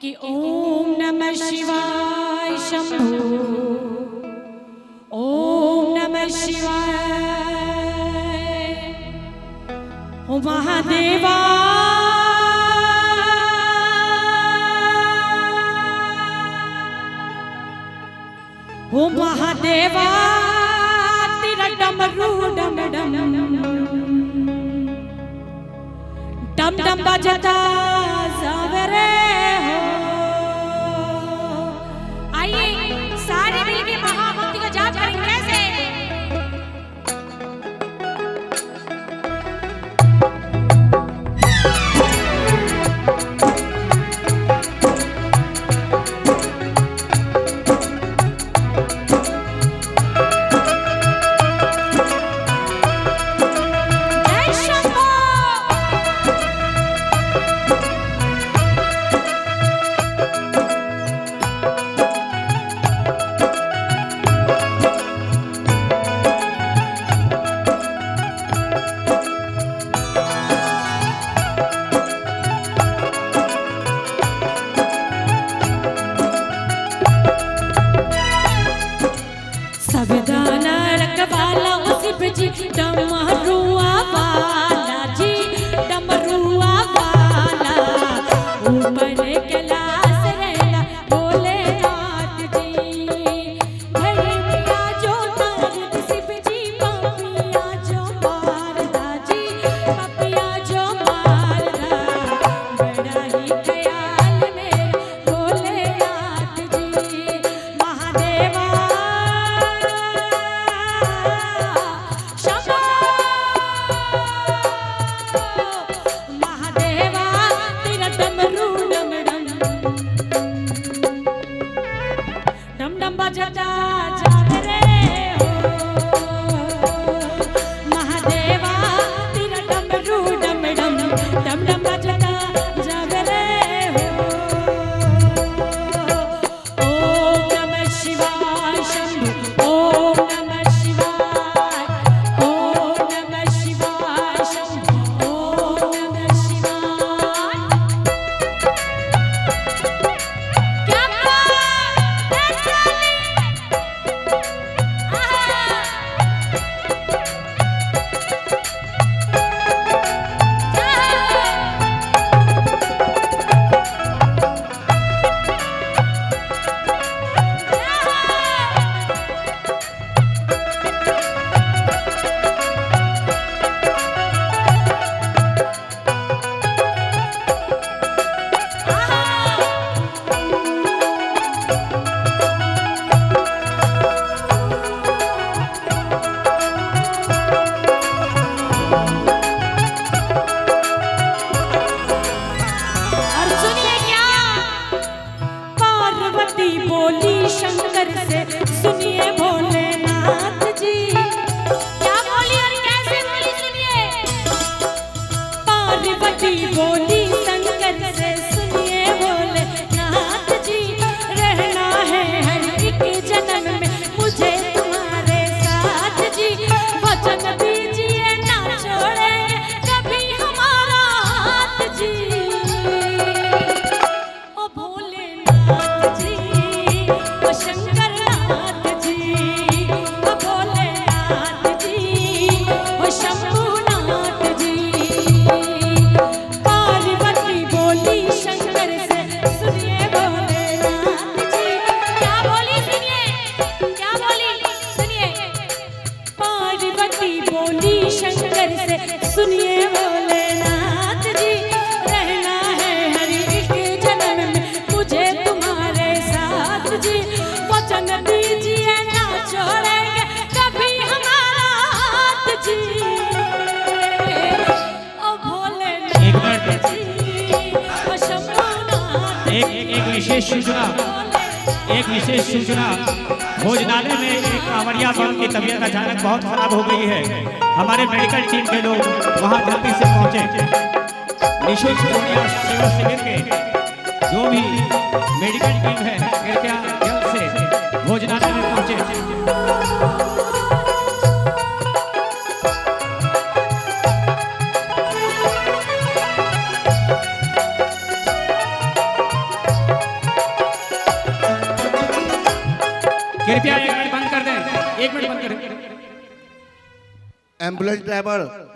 कि ओम नमः शिवाय शंभो, ओम नमः शिवाय, ओ महादेवा ओ महादेवा तेरा डमरू डम डम डम डम बजता जावरे हो। आइए सारे मिलके महाभक्ति का जाप करेंगे। कैसे? सबदाना रखवाला उसी पे जी डमरुआ वाला जी डमरुआ वाला ऊपर कैलाश रहना भोलेनाथ जी। भैया जो नारद शिव जी पपिया जो मारदा जी पपिया जो मारदा बड़ा ही ख्याल मेरा भोलेनाथ जी। महादेवा बजता जागरे हो। महादेवा तेरा डमरू डम डम डम डम बजता जागरे हो। ओम नमः शिवाय शंभु, ओम नमः शिवाय, ओम नमः शिवाय शंभु, ओम नमः शिवाय। क्या बोली शंकर से सुनिए भोलेनाथ जी। क्या बोली और कैसे बोली सुनिए। पार्वती बोली शंकर से सुनिए भोलेनाथ जी। रहना है हर एक जन्म में मुझे तुम्हारे साथ जी। वचन दीजिए ना छोड़ेंगे कभी हमारा हाथ जी। ओ भोलेनाथ जी, ओ शंकरनाथ जी, ओ भोलेनाथ जी, ओ शंभुनाथ जी। पार्वती बोली शंकर से सुनिए भोलेनाथ जी। क्या बोली सुनिए, क्या बोली सुनिए। पार्वती बोली शंकर से सुनिए भोलेनाथ जी। रहना है हर एक जन्म में मुझे तुम्हारे साथ जी। वचन दीजिए ना छोड़ेंगे कभी हमारा हाथ जी। ओ भोलेनाथ जी, ओ शंभुनाथ जी। एक विशेष सूचना भोजनालय में एक कांवरिया बम की तबीयत अचानक बहुत खराब हो गई है। हमारे मेडिकल टीम के लोग वहां जल्दी से पहुंचे। निःशुल्क सेवा शिविर के जो भी मेडिकल टीम है कृपया जल्द से भोजनालय में पहुंचे। कृपया 1 मिनट बंद कर दें, 1 मिनट बंद करें। Ambulance driver